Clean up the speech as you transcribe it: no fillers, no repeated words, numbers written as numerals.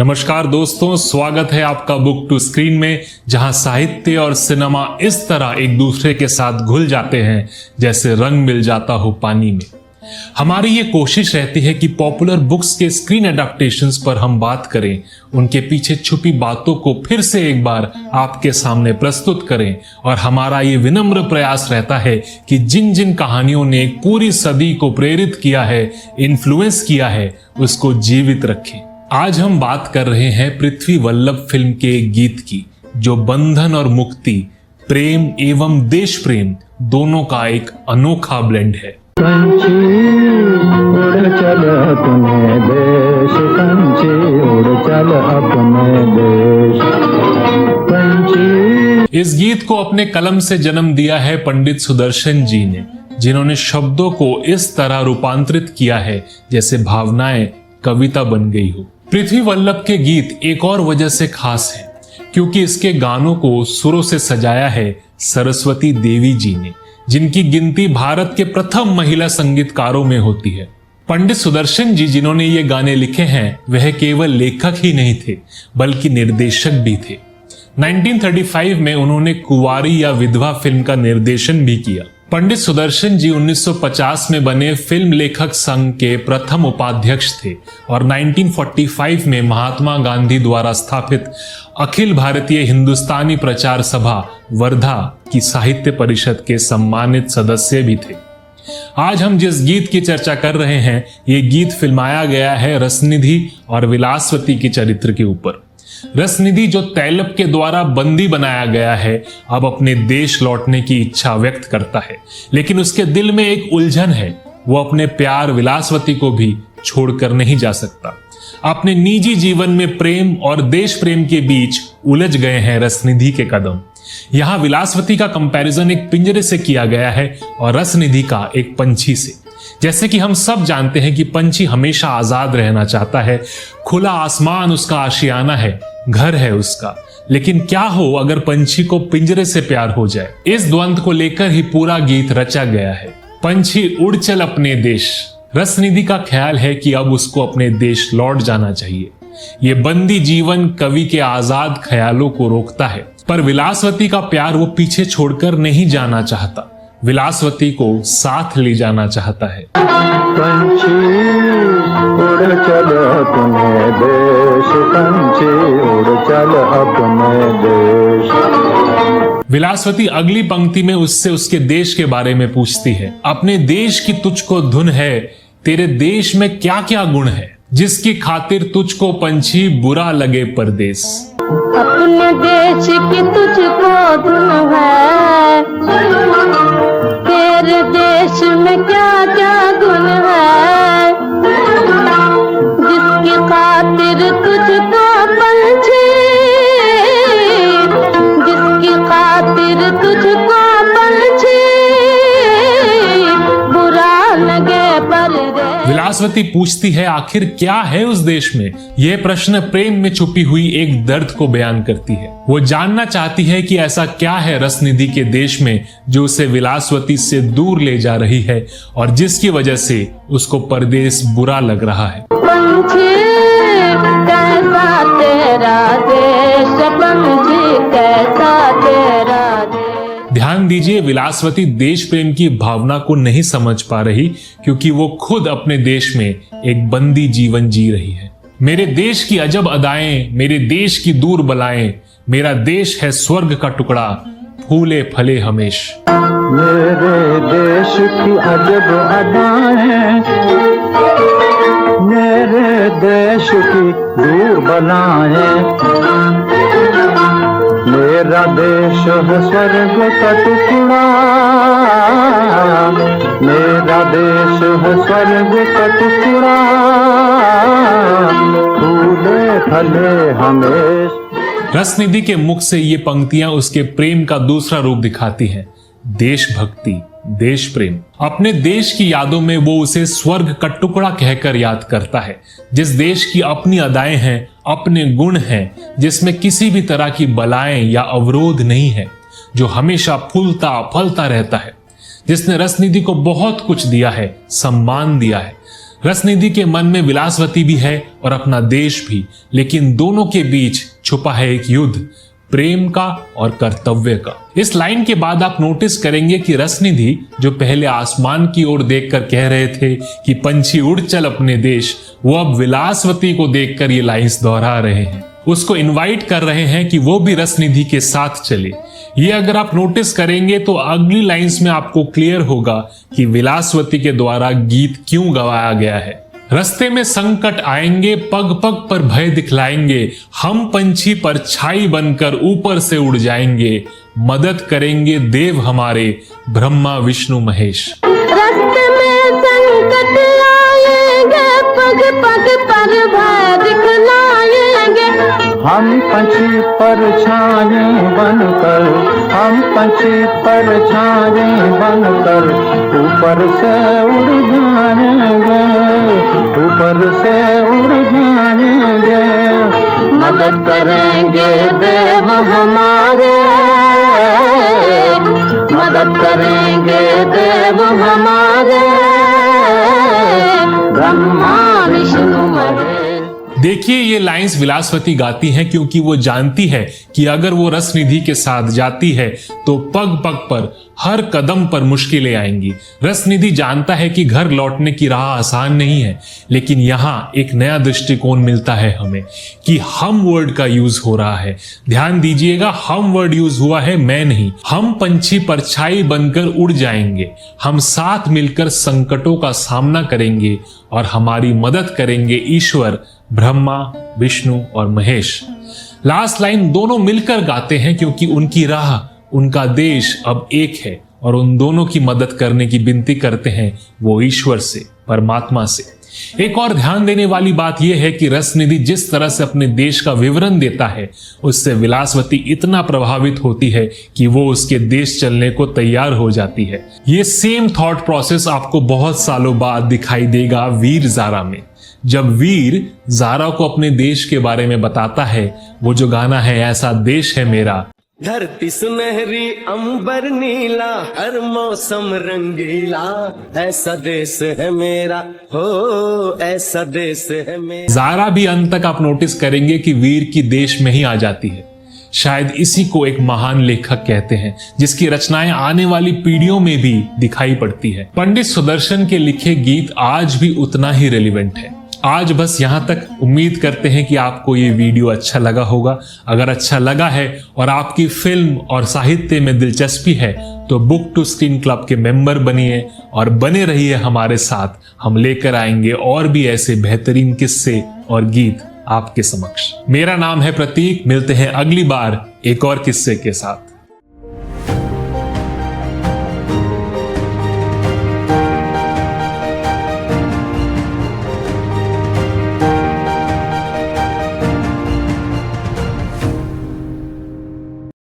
नमस्कार दोस्तों, स्वागत है आपका बुक टू स्क्रीन में, जहां साहित्य और सिनेमा इस तरह एक दूसरे के साथ घुल जाते हैं जैसे रंग मिल जाता हो पानी में। हमारी ये कोशिश रहती है कि पॉपुलर बुक्स के स्क्रीन एडेप्टेशंस पर हम बात करें, उनके पीछे छुपी बातों को फिर से एक बार आपके सामने प्रस्तुत करें, और हमारा ये विनम्र प्रयास रहता है कि जिन जिन कहानियों ने एक पूरी सदी को प्रेरित किया है, इन्फ्लुएंस किया है, उसको जीवित रखें। आज हम बात कर रहे हैं पृथ्वी वल्लभ फिल्म के एक गीत की, जो बंधन और मुक्ति, प्रेम एवं देश प्रेम दोनों का एक अनोखा ब्लेंड है। पंछी उड़ चल अपने देश, पंछी उड़ चल अपने देश, पंछी। इस गीत को अपने कलम से जन्म दिया है पंडित सुदर्शन जी ने, जिन्होंने शब्दों को इस तरह रूपांतरित किया है जैसे भावनाएं कविता बन गई हो। पृथ्वी वल्लभ के गीत एक और वजह से खास है क्योंकि इसके गानों को सुरों से सजाया है सरस्वती देवी जी ने, जिनकी गिनती भारत के प्रथम महिला संगीतकारों में होती है। पंडित सुदर्शन जी जिन्होंने ये गाने लिखे हैं, वह केवल लेखक ही नहीं थे बल्कि निर्देशक भी थे। 1935 में उन्होंने कुंवारी या विधवा फिल्म का निर्देशन भी किया। पंडित सुदर्शन जी 1950 में बने फिल्म लेखक संघ के प्रथम उपाध्यक्ष थे और 1945 में महात्मा गांधी द्वारा स्थापित अखिल भारतीय हिंदुस्तानी प्रचार सभा वर्धा की साहित्य परिषद के सम्मानित सदस्य भी थे। आज हम जिस गीत की चर्चा कर रहे हैं, ये गीत फिल्माया गया है रसनिधि और विलासवती के चरित्र के ऊपर। रसनिधि, जो तैलप के द्वारा बंदी बनाया गया है, अब अपने देश लौटने की इच्छा व्यक्त करता है, लेकिन उसके दिल में एक उलझन है। वो अपने प्यार विलासवती को भी छोड़कर नहीं जा सकता। अपने निजी जीवन में प्रेम और देश प्रेम के बीच उलझ गए हैं रसनिधि के कदम। यहाँ विलासवती का कंपैरिजन एक पिंजरे से किया गया है और रसनिधि का एक पंछी से। जैसे कि हम सब जानते हैं कि पंछी हमेशा आजाद रहना चाहता है, खुला आसमान उसका आशियाना है, घर है उसका। लेकिन क्या हो अगर पंछी को पिंजरे से प्यार हो जाए? इस द्वंद को लेकर ही पूरा गीत रचा गया है। पंछी उड़ चल अपने देश। रसनिधि का ख्याल है कि अब उसको अपने देश लौट जाना चाहिए। ये बंदी जीवन कवि के आजाद ख्यालों को रोकता है, पर विलासवती का प्यार वो पीछे छोड़कर नहीं जाना चाहता, विलासवती को साथ ले जाना चाहता है। पंछी उड़ चल अपने देश, पंछी उड़ चल अपने देश। विलासवती अगली पंक्ति में उससे उसके देश के बारे में पूछती है। अपने देश की तुझको धुन है, तेरे देश में क्या क्या गुण है, जिसकी खातिर तुझको पंछी बुरा लगे परदेश। अपने देश की तुझको धुन है, तेरे देश में क्या क्या गुण है, जिसकी खातिर तुझको पंछी, जिसकी खातिर तुझको पंछी बुरा लगे परदेश। विलासवती पूछती है आखिर क्या है उस देश में। यह प्रश्न प्रेम में छुपी हुई एक दर्द को बयान करती है। वो जानना चाहती है कि ऐसा क्या है रसनिधि के देश में जो उसे विलासवती से दूर ले जा रही है और जिसकी वजह से उसको परदेश बुरा लग रहा है। पंछी कैसा तेरा देश, पंछी कैसा तेरा देश। ध्यान दीजिए, विलासवती देश प्रेम की भावना को नहीं समझ पा रही क्योंकि वो खुद अपने देश में एक बंदी जीवन जी रही है। मेरे देश की अजब अदाएं, मेरे देश की दूर बलाएं, मेरा देश है स्वर्ग का टुकड़ा, फूले फले हमेश। मेरे देश की अजब अदाएं, मेरे देश की दूर बलाएं, मेरा देश है स्वर्ग का टुकड़ा, मेरा देश है स्वर्ग का टुकड़ा, फूले फले हमेश। रसनिधि के मुख से ये पंक्तियां उसके प्रेम का दूसरा रूप दिखाती हैं, देशभक्ति, देश प्रेम। अपने देश की यादों में वो उसे स्वर्ग का टुकड़ा कहकर याद करता है, जिस देश की अपनी अदाएं हैं, अपने गुण हैं, जिसमें किसी भी तरह की बलाएं या अवरोध नहीं है, जो हमेशा फूलता फलता रहता है, जिसने रसनिधि को बहुत कुछ दिया है, सम्मान दिया है। रसनिधि के मन में विलासवती भी है और अपना देश भी, लेकिन दोनों के बीच छुपा है एक युद्ध, प्रेम का और कर्तव्य का। इस लाइन के बाद आप नोटिस करेंगे कि रसनिधि जो पहले आसमान की ओर देखकर कह रहे थे कि पंछी उड़ चल अपने देश, वो अब विलासवती को देखकर ये लाइंस दोहरा रहे हैं, उसको इनवाइट कर रहे हैं कि वो भी रसनिधि के साथ चले। ये अगर आप नोटिस करेंगे तो अगली लाइंस में आपको क्लियर होगा कि विलासवती के द्वारा गीत क्यों गवाया गया है। रास्ते में संकट आएंगे, पग पग पर भय दिखलाएंगे, हम पंछी पर छाई बनकर ऊपर से उड़ जाएंगे, मदद करेंगे देव हमारे ब्रह्मा विष्णु महेश। रास्ते में संकट आएंगे, पग पग पर भय दिखलाएंगे, हम पंछी पर छाए बनकर, हम पंछी पर छाए बनकर ऊपर से उड़ जाएंगे, ऊपर से उड़ जाएंगे, मदद करेंगे देव हमारे, मदद करेंगे देव हमारे, ब्रह्मा विष्णु महेश। देखिए ये लाइंस विलासवती गाती हैं क्योंकि वो जानती है कि अगर वो रसनिधि के साथ जाती है तो पग पग पर, हर कदम पर मुश्किलें आएंगी। रसनिधि जानता है कि घर लौटने की राह आसान नहीं है, लेकिन यहाँ एक नया दृष्टिकोण मिलता है हमें कि हम वर्ड का यूज हो रहा है। ध्यान दीजिएगा, हम वर्ड यूज हुआ है, मैं नहीं। हम पंछी परछाई बनकर उड़ जाएंगे, हम साथ मिलकर संकटों का सामना करेंगे और हमारी मदद करेंगे ईश्वर ब्रह्मा विष्णु और महेश। लास्ट लाइन दोनों मिलकर गाते हैं क्योंकि उनकी राह, उनका देश अब एक है और उन दोनों की मदद करने की विनती करते हैं वो ईश्वर से, परमात्मा से। एक और ध्यान देने वाली बात यह है कि रसनिधि जिस तरह से अपने देश का विवरण देता है उससे विलासवती इतना प्रभावित होती है कि वो उसके देश चलने को तैयार हो जाती है। ये सेम थॉट प्रोसेस आपको बहुत सालों बाद दिखाई देगा वीर ज़ारा में। जब वीर ज़ारा को अपने देश के बारे में बताता है, वो जो गाना है ऐसा देश है मेरा, धरती सुनहरी अंबर नीला, हर मौसम रंगीला, ऐसा देश है मेरा, हो ऐसा देश है मेरा। ज़ारा भी अंत तक आप नोटिस करेंगे कि वीर की देश में ही आ जाती है। शायद इसी को एक महान लेखक कहते हैं जिसकी रचनाएं आने वाली पीढ़ियों में भी दिखाई पड़ती है। पंडित सुदर्शन के लिखे गीत आज भी उतना ही रेलिवेंट है। आज बस यहाँ तक। उम्मीद करते हैं कि आपको ये वीडियो अच्छा लगा होगा। अगर अच्छा लगा है और आपकी फिल्म और साहित्य में दिलचस्पी है तो बुक टू स्क्रीन क्लब के मेंबर बनिए और बने रहिए हमारे साथ। हम लेकर आएंगे और भी ऐसे बेहतरीन किस्से और गीत आपके समक्ष। मेरा नाम है प्रतीक। मिलते हैं अगली बार एक और किस्से के साथ।